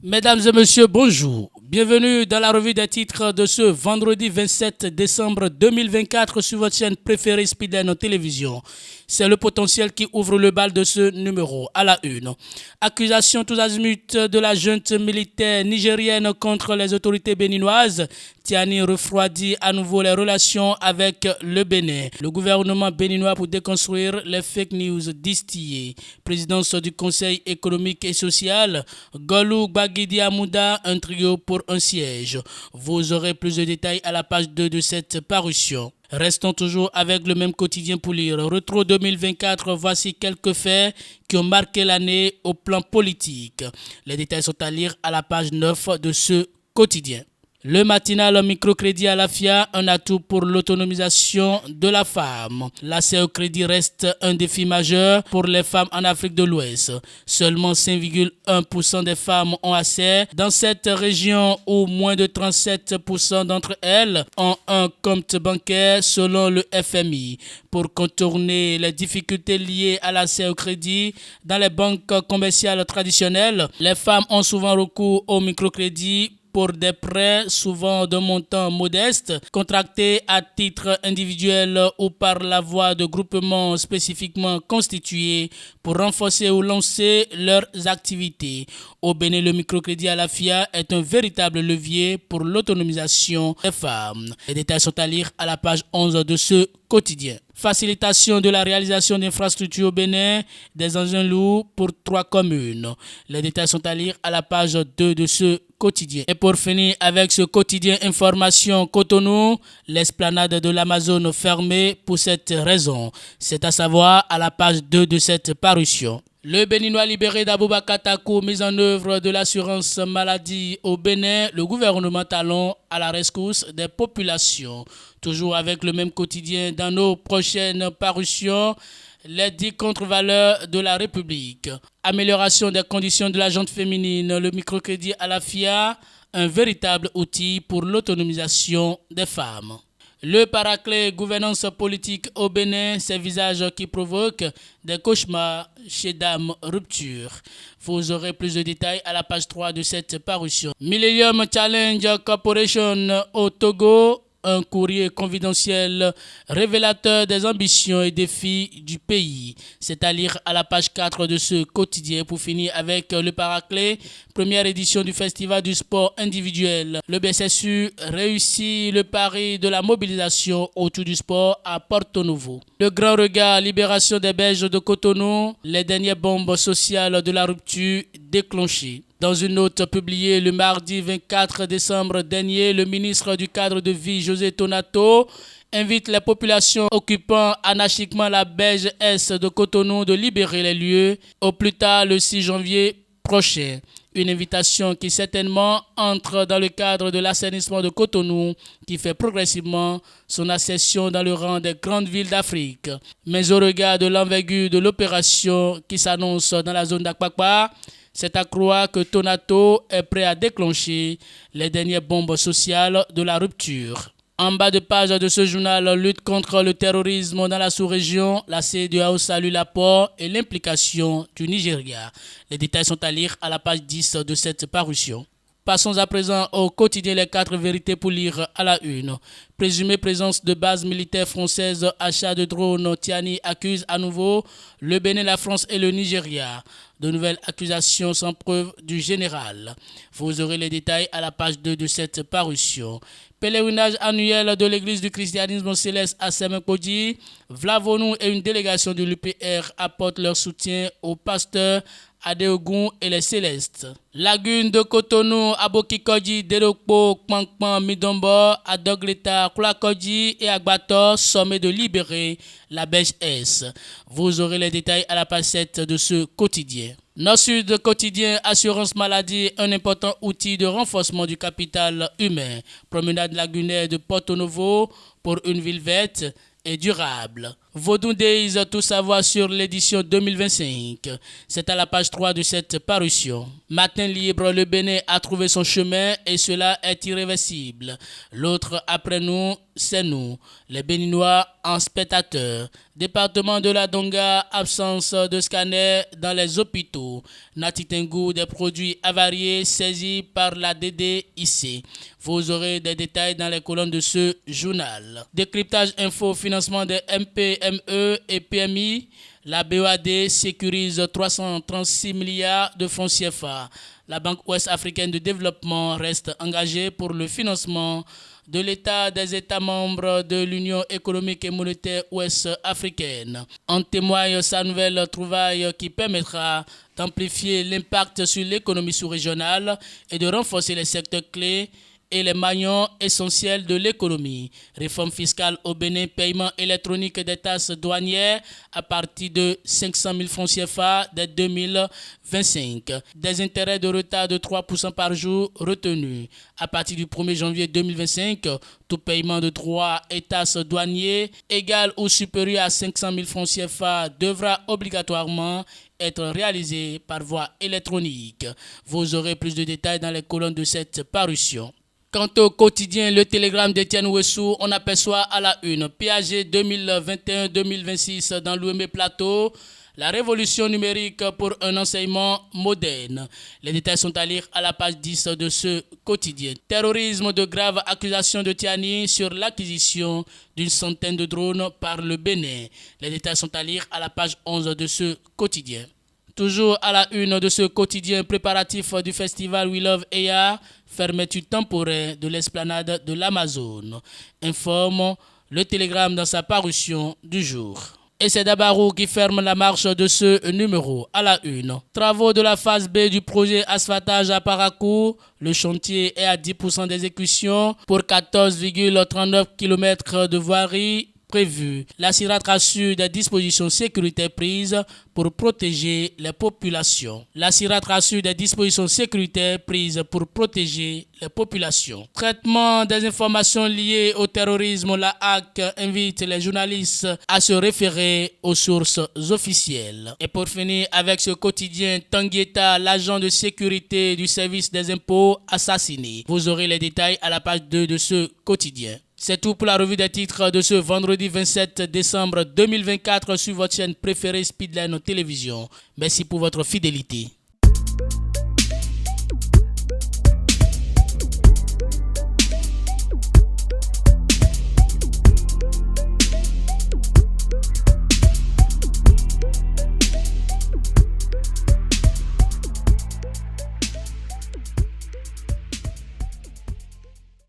Mesdames et messieurs, bonjour. Bienvenue dans la revue des titres de ce vendredi 27 décembre 2024 sur votre chaîne préférée Speedline Télévision. C'est le potentiel qui ouvre le bal de ce numéro à la une. Accusation tous azimuts de la junte militaire nigérienne contre les autorités béninoises. Tiani refroidit à nouveau les relations avec le Bénin. Le gouvernement béninois pour déconstruire les fake news distillées. Présidence du Conseil économique et social. Golou Gbagidi Amouda, un trio pour un siège. Vous aurez plus de détails à la page 2 de cette parution. Restons toujours avec le même quotidien pour lire. Retro 2024, voici quelques faits qui ont marqué l'année au plan politique. Les détails sont à lire à la page 9 de ce quotidien. Le matinal microcrédit à la FIA, un atout pour l'autonomisation de la femme. L'accès au crédit reste un défi majeur pour les femmes en Afrique de l'Ouest. Seulement 5,1% des femmes ont accès dans cette région où moins de 37% d'entre elles ont un compte bancaire selon le FMI. Pour contourner les difficultés liées à l'accès au crédit dans les banques commerciales traditionnelles, les femmes ont souvent recours au microcrédit pour des prêts souvent de montant modeste, contractés à titre individuel ou par la voie de groupements spécifiquement constitués pour renforcer ou lancer leurs activités. Au Bénin, le microcrédit à la FIA est un véritable levier pour l'autonomisation des femmes. Les détails sont à lire à la page 11 de ce quotidien. Facilitation de la réalisation d'infrastructures au Bénin, des engins lourds pour 3 communes. Les détails sont à lire à la page 2 de ce quotidien. Et pour finir avec ce quotidien information Cotonou, l'esplanade de l'Amazone fermée pour cette raison. C'est à savoir à la page 2 de cette parution. Le Béninois libéré d'Aboubacar Takou, mise en œuvre de l'assurance maladie au Bénin, le gouvernement talon à la rescousse des populations. Toujours avec le même quotidien dans nos prochaines parutions, les 10 contre-valeurs de la République. Amélioration des conditions de la gente féminine, le microcrédit à la FIA, un véritable outil pour l'autonomisation des femmes. Le paraclet gouvernance politique au Bénin, ces visages qui provoquent des cauchemars chez Dame Rupture. Vous aurez plus de détails à la page 3 de cette parution. Millennium Challenge Corporation au Togo, un courrier confidentiel révélateur des ambitions et défis du pays. C'est à lire à la page 4 de ce quotidien. Pour finir avec le paraclet, première édition du Festival du sport individuel. Le BSSU réussit le pari de la mobilisation autour du sport à Porto Novo. Le grand regard, libération des Belges de Cotonou, les dernières bombes sociales de la rupture déclenchées. Dans une note publiée le mardi 24 décembre dernier, le ministre du cadre de vie, José Tonato, invite les populations occupant anarchiquement la Belge Est de Cotonou de libérer les lieux au plus tard le 6 janvier prochain. Une invitation qui certainement entre dans le cadre de l'assainissement de Cotonou qui fait progressivement son accession dans le rang des grandes villes d'Afrique. Mais au regard de l'envergure de l'opération qui s'annonce dans la zone d'Akpakpa, c'est à croire que Tonato est prêt à déclencher les dernières bombes sociales de la rupture. En bas de page de ce journal, lutte contre le terrorisme dans la sous-région, la CEDEAO salue l'apport et l'implication du Nigeria. Les détails sont à lire à la page 10 de cette parution. Passons à présent au quotidien Les 4 vérités pour lire à la une. Présumée présence de bases militaires françaises, achat de drones, Tiani accuse à nouveau le Bénin, la France et le Nigeria. De nouvelles accusations sans preuve du général. Vous aurez les détails à la page 2 de cette parution. Pèlerinage annuel de l'église du christianisme céleste à Semenkodji. Vlavonou et une délégation de l'UPR apportent leur soutien aux pasteurs Adeogun et les Célestes. Lagune de Cotonou, Abokikodji, Derokpo, Kpankpan, Midombo, Adogleta, Koulakodji et Agbator, sommet de libérer la Belge S. Vous aurez les détails à la page 7 de ce quotidien. Nord-Sud quotidien, assurance maladie, un important outil de renforcement du capital humain. Promenade lagunaire de Porto Novo pour une ville verte et durable. Vodou Days, tout savoir sur l'édition 2025. C'est à la page 3 de cette parution. Matin libre, le Bénin a trouvé son chemin et cela est irréversible. L'autre après nous, c'est nous, les Béninois en spectateurs. Département de la Donga, absence de scanner dans les hôpitaux. Nati Tengu, des produits avariés saisis par la DDIC. Vous aurez des détails dans les colonnes de ce journal. Décryptage info, financement des MPME et PMI. La BOAD sécurise 336 milliards de francs CFA. La Banque ouest africaine de développement reste engagée pour le financement de l'État des États membres de l'Union économique et monétaire ouest africaine. En témoigne sa nouvelle trouvaille qui permettra d'amplifier l'impact sur l'économie sous-régionale et de renforcer les secteurs clés et les maillons essentiels de l'économie. Réforme fiscale au Bénin, paiement électronique des taxes douanières à partir de 500 000 francs CFA dès 2025. Des intérêts de retard de 3% par jour retenus. À partir du 1er janvier 2025, tout paiement de droits et taxes douaniers égal ou supérieur à 500 000 francs CFA devra obligatoirement être réalisé par voie électronique. Vous aurez plus de détails dans les colonnes de cette parution. Quant au quotidien, le télégramme d'Étienne Ouessou, on aperçoit à la une Piaget 2021-2026 dans l'Ouémé Plateau, la révolution numérique pour un enseignement moderne. Les détails sont à lire à la page 10 de ce quotidien. Terrorisme, de graves accusations de Tiani sur l'acquisition d'une centaine de drones par le Bénin. Les détails sont à lire à la page 11 de ce quotidien. Toujours à la une de ce quotidien, préparatif du festival We Love Eya, fermeture temporaire de l'esplanade de l'Amazone, informe le télégramme dans sa parution du jour. Et c'est Dabarou qui ferme la marche de ce numéro à la une. Travaux de la phase B du projet asphaltage à Parakou. Le chantier est à 10% d'exécution pour 14,39 km de voirie prévu. La CIRAT rassure des dispositions sécuritaires prises pour protéger les populations. La CIRAT rassure des dispositions sécuritaires prises pour protéger les populations. Traitement des informations liées au terrorisme, la HAC invite les journalistes à se référer aux sources officielles. Et pour finir avec ce quotidien, Tanguieta, l'agent de sécurité du service des impôts, assassiné. Vous aurez les détails à la page 2 de ce quotidien. C'est tout pour la revue des titres de ce vendredi 27 décembre 2024 sur votre chaîne préférée Speedline Télévision. Merci pour votre fidélité.